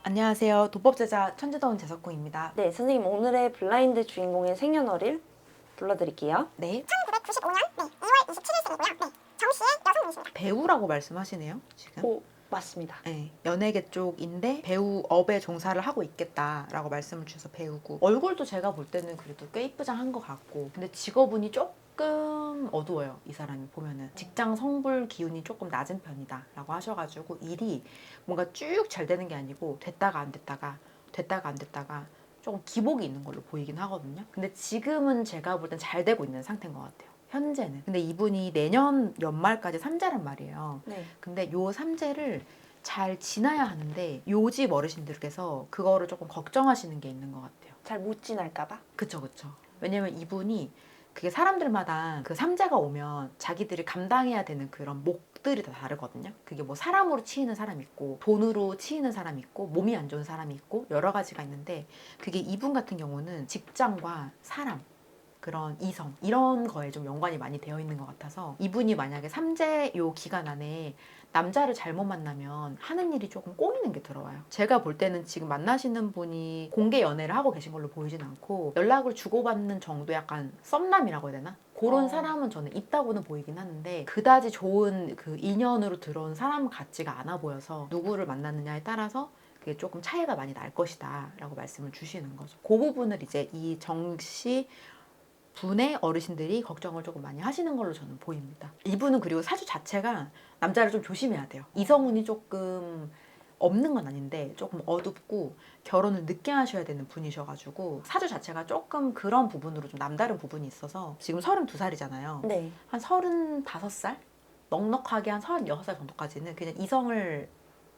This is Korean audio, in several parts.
안녕하세요. 도법제자 천재다운 재석궁입니다. 네, 선생님 오늘의 블라인드 주인공의 생년월일 불러드릴게요. 네. 1995년 2월 27일생이고요. 정시의 여성분이십니다. 배우라고 말씀하시네요, 지금. 오, 맞습니다. 네. 연예계 쪽인데 배우업에 종사를 하고 있겠다라고 말씀을 주셔서 배우고 얼굴도 제가 볼 때는 그래도 꽤 이쁘장한 것 같고 근데 직업운이 조금 어두워요. 이 사람이 보면은 직장 성불 기운이 조금 낮은 편이다 라고 하셔가지고 일이 뭔가 쭉 잘 되는 게 아니고 됐다가 안 됐다가 됐다가 안 됐다가 조금 기복이 있는 걸로 보이긴 하거든요. 근데 지금은 제가 볼 땐 잘 되고 있는 상태인 것 같아요. 현재는. 근데 이분이 내년 연말까지 삼재란 말이에요. 네. 근데 요 삼재를 잘 지나야 하는데 요집 어르신들께서 그거를 조금 걱정하시는 게 있는 것 같아요. 잘 못 지날까봐? 그쵸. 왜냐면 이분이 그게 사람들마다 그 삼재가 오면 자기들이 감당해야 되는 그런 몫들이 다 다르거든요. 그게 뭐 사람으로 치이는 사람이 있고 돈으로 치이는 사람이 있고 몸이 안 좋은 사람이 있고 여러 가지가 있는데 그게 이분 같은 경우는 직장과 사람 그런 이성 이런 거에 좀 연관이 많이 되어 있는 것 같아서 이분이 만약에 삼재 요 기간 안에 남자를 잘못 만나면 하는 일이 조금 꼬이는 게 들어와요. 제가 볼 때는 지금 만나시는 분이 공개 연애를 하고 계신 걸로 보이진 않고 연락을 주고받는 정도 약간 썸남이라고 해야 되나? 그런 사람은 저는 있다고는 보이긴 하는데 그다지 좋은 그 인연으로 들어온 사람 같지가 않아 보여서 누구를 만났느냐에 따라서 그게 조금 차이가 많이 날 것이다 라고 말씀을 주시는 거죠. 그 부분을 이제 이 정씨 분의 어르신들이 걱정을 조금 많이 하시는 걸로 저는 보입니다. 이분은 그리고 사주 자체가 남자를 좀 조심해야 돼요. 이성운이 조금 없는 건 아닌데 조금 어둡고 결혼을 늦게 하셔야 되는 분이셔가지고 사주 자체가 조금 그런 부분으로 좀 남다른 부분이 있어서 지금 32살이잖아요. 네. 한 35살? 넉넉하게 한 36살 정도까지는 그냥 이성을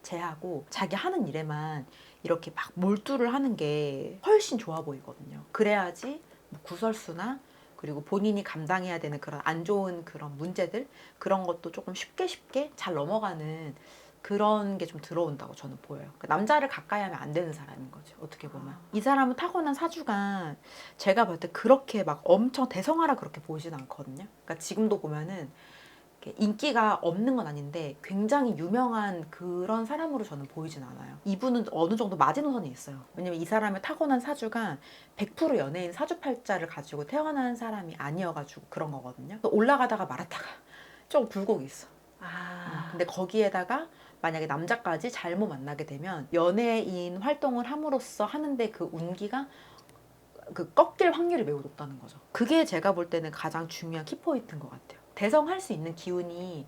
제하고 자기 하는 일에만 이렇게 막 몰두를 하는 게 훨씬 좋아 보이거든요. 그래야지 뭐 구설수나 그리고 본인이 감당해야 되는 그런 안 좋은 그런 문제들 그런 것도 조금 쉽게 잘 넘어가는 그런 게 좀 들어온다고 저는 보여요. 그러니까 남자를 가까이 하면 안 되는 사람인 거죠. 어떻게 보면. 이 사람은 타고난 사주가 제가 볼 때 그렇게 막 엄청 대성하라 그렇게 보이진 않거든요. 그러니까 지금도 보면은 인기가 없는 건 아닌데 굉장히 유명한 그런 사람으로 저는 보이진 않아요. 이분은 어느 정도 마지노선이 있어요. 왜냐면 이 사람의 타고난 사주가 100% 연예인 사주팔자를 가지고 태어난 사람이 아니어가지고 그런 거거든요. 올라가다가 말았다가 좀 굴곡이 있어. 근데 거기에다가 만약에 남자까지 잘못 만나게 되면 연예인 활동을 함으로써 하는데 그 운기가 그 꺾일 확률이 매우 높다는 거죠. 그게 제가 볼 때는 가장 중요한 키포인트인 것 같아요. 대성할 수 있는 기운이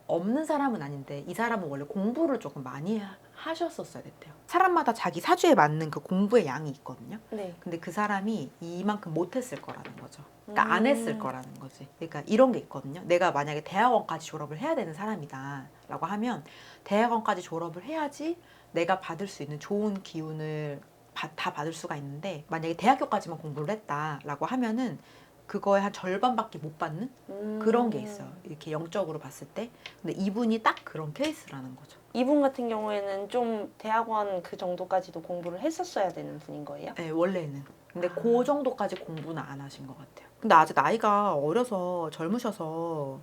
없는 사람은 아닌데 이 사람은 원래 공부를 조금 많이 하셨었어야 됐대요. 사람마다 자기 사주에 맞는 그 공부의 양이 있거든요. 네. 근데 그 사람이 이만큼 못했을 거라는 거죠. 그러니까 안 했을 거라는 거지. 그러니까 이런 게 있거든요. 내가 만약에 대학원까지 졸업을 해야 되는 사람이다 라고 하면 대학원까지 졸업을 해야지 내가 받을 수 있는 좋은 기운을 다 받을 수가 있는데 만약에 대학교까지만 공부를 했다라고 하면은 그거의 한 절반밖에 못 받는 그런 게 있어요. 이렇게 영적으로 봤을 때. 근데 이분이 딱 그런 케이스라는 거죠. 이분 같은 경우에는 좀 대학원 그 정도까지도 공부를 했었어야 되는 분인 거예요? 네, 원래는. 근데 그 정도까지 공부는 안 하신 것 같아요. 근데 아직 나이가 어려서 젊으셔서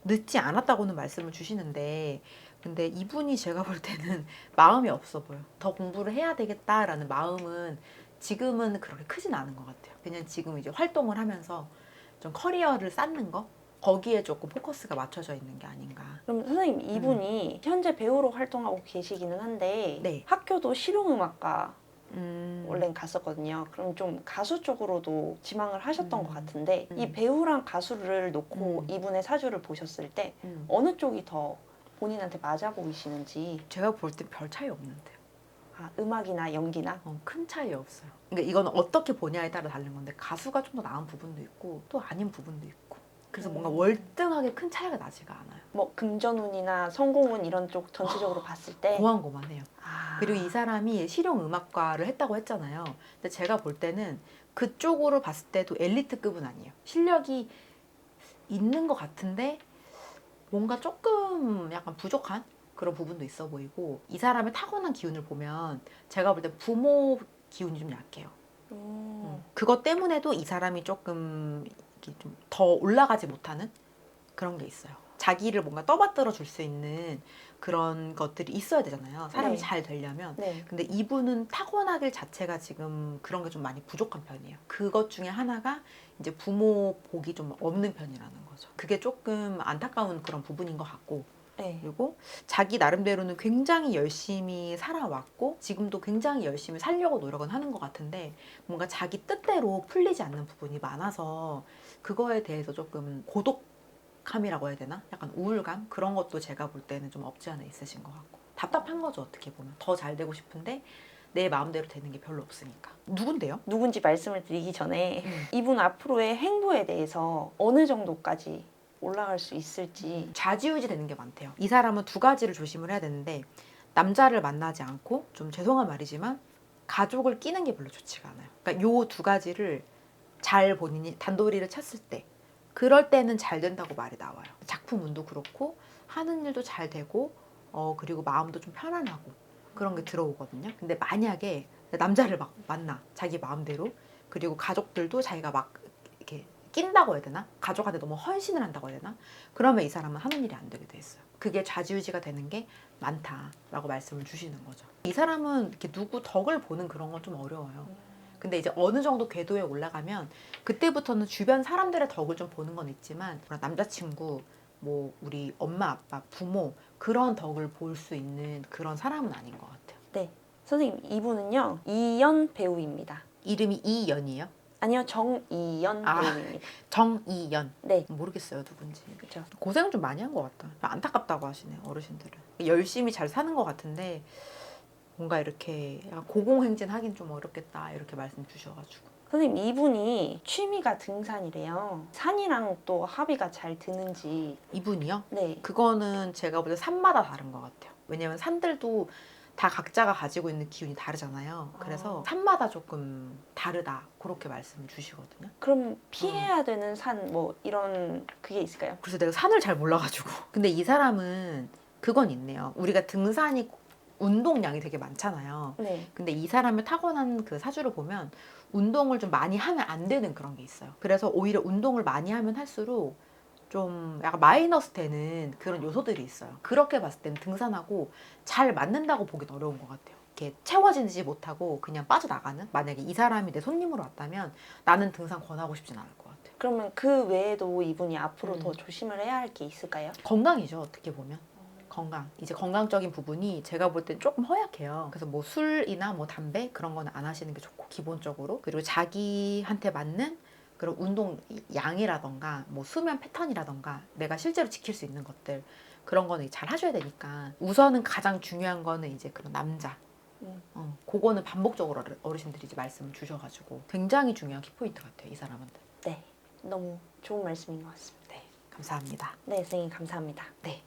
늦지 않았다고는 말씀을 주시는데 근데 이분이 제가 볼 때는 마음이 없어 보여. 더 공부를 해야 되겠다라는 마음은 지금은 그렇게 크진 않은 것 같아요. 그냥 지금 이제 활동을 하면서 좀 커리어를 쌓는 거 거기에 조금 포커스가 맞춰져 있는 게 아닌가. 그럼 선생님 이분이 현재 배우로 활동하고 계시기는 한데 네. 학교도 실용음악과 음, 원래는 갔었거든요. 그럼 좀 가수 쪽으로도 지망을 하셨던 것 같은데 이 음. 배우랑 가수를 놓고 이분의 사주를 보셨을 때 어느 쪽이 더 본인한테 맞아 보이시는지. 제가 볼 땐 별 차이 없는데요. 음악이나 연기나? 큰 차이 없어요. 그러니까 이건 어떻게 보냐에 따라 다른 건데 가수가 좀 더 나은 부분도 있고 또 아닌 부분도 있고 그래서 뭔가 월등하게 큰 차이가 나지가 않아요. 뭐 금전운이나 성공운 이런 쪽 전체적으로 봤을 때 고만고만해요. 그리고 이 사람이 실용음악과를 했다고 했잖아요. 근데 제가 볼 때는 그쪽으로 봤을 때도 엘리트급은 아니에요. 실력이 있는 것 같은데 뭔가 조금 약간 부족한 그런 부분도 있어 보이고 이 사람의 타고난 기운을 보면 제가 볼 때 부모 기운이 좀 약해요. 그것 때문에도 이 사람이 조금 좀 더 올라가지 못하는 그런 게 있어요. 자기를 뭔가 떠받들어 줄 수 있는 그런 것들이 있어야 되잖아요. 사람이 네. 잘 되려면. 네. 근데 이분은 타고나길 자체가 지금 그런 게 좀 많이 부족한 편이에요. 그것 중에 하나가 이제 부모 복이 좀 없는 편이라는 거죠. 그게 조금 안타까운 그런 부분인 것 같고, 네. 그리고 자기 나름대로는 굉장히 열심히 살아왔고 지금도 굉장히 열심히 살려고 노력은 하는 것 같은데 뭔가 자기 뜻대로 풀리지 않는 부분이 많아서 그거에 대해서 조금 고독함이라고 해야 되나? 약간 우울감? 그런 것도 제가 볼 때는 좀 없지 않아 있으신 것 같고 답답한 거죠. 어떻게 보면 더 잘 되고 싶은데 내 마음대로 되는 게 별로 없으니까. 누군데요? 누군지 말씀을 드리기 전에 음. 이분 앞으로의 행보에 대해서 어느 정도까지 올라갈 수 있을지. 좌지우지 되는 게 많대요. 이 사람은 두 가지를 조심을 해야 되는데 남자를 만나지 않고 좀 죄송한 말이지만 가족을 끼는 게 별로 좋지가 않아요. 그러니까 요 두 가지를 잘 본인이 단도리를 쳤을 때 그럴 때는 잘 된다고 말이 나와요. 작품 운도 그렇고 하는 일도 잘 되고 그리고 마음도 좀 편안하고 그런 게 들어오거든요. 근데 만약에 남자를 막 만나 자기 마음대로 그리고 가족들도 자기가 막 이렇게 낀다고 해야 되나? 가족한테 너무 헌신을 한다고 해야 되나? 그러면 이 사람은 하는 일이 안 되게 돼 있어요. 그게 좌지우지가 되는 게 많다라고 말씀을 주시는 거죠. 이 사람은 이렇게 누구 덕을 보는 그런 건 좀 어려워요. 근데 이제 어느 정도 궤도에 올라가면 그때부터는 주변 사람들의 덕을 좀 보는 건 있지만 남자친구, 뭐 우리 엄마, 아빠, 부모 그런 덕을 볼 수 있는 그런 사람은 아닌 것 같아요. 네. 선생님, 이분은요, 이연 배우입니다. 이름이 이연이에요? 아니요, 정이연 아. 배우입니다. 정이연. 네. 모르겠어요 누군지. 그렇죠. 고생 좀 많이 한 것 같다. 안타깝다고 하시네 어르신들은. 열심히 잘 사는 것 같은데 뭔가 이렇게 약간 고공행진하긴 좀 어렵겠다 이렇게 말씀 주셔가지고. 선생님, 이분이 취미가 등산이래요. 산이랑 또 합의가 잘 드는지. 이분이요? 네. 그거는 제가 볼 때 산마다 다른 것 같아요. 왜냐면 산들도 다 각자가 가지고 있는 기운이 다르잖아요. 그래서 산마다 조금 다르다 그렇게 말씀을 주시거든요. 그럼 피해야 되는 산 뭐 이런 그게 있을까요? 그래서 내가 산을 잘 몰라가지고. 근데 이 사람은 그건 있네요. 우리가 등산이 운동량이 되게 많잖아요. 네. 근데 이 사람의 타고난 그 사주를 보면 운동을 좀 많이 하면 안 되는 그런 게 있어요. 그래서 오히려 운동을 많이 하면 할수록 좀 약간 마이너스 되는 그런 요소들이 있어요. 그렇게 봤을 때는 등산하고 잘 맞는다고 보긴 어려운 것 같아요. 이렇게 채워지지 못하고 그냥 빠져나가는? 만약에 이 사람이 내 손님으로 왔다면 나는 등산 권하고 싶진 않을 것 같아요. 그러면 그 외에도 이분이 앞으로 음. 더 조심을 해야 할 게 있을까요? 건강이죠, 어떻게 보면. 건강. 이제 건강적인 부분이 제가 볼 땐 조금 허약해요. 그래서 뭐 술이나 뭐 담배 그런 거는 안 하시는 게 좋고 기본적으로. 그리고 자기한테 맞는 그런 운동 양이라던가 뭐 수면 패턴이라던가 내가 실제로 지킬 수 있는 것들 그런 거는 잘 하셔야 되니까 우선은 가장 중요한 거는 이제 그런 남자. 그거는 반복적으로 어르신들이 이제 말씀을 주셔가지고 굉장히 중요한 키포인트 같아요, 이 사람한테. 네. 너무 좋은 말씀인 것 같습니다. 네, 감사합니다. 네, 선생님 감사합니다. 네.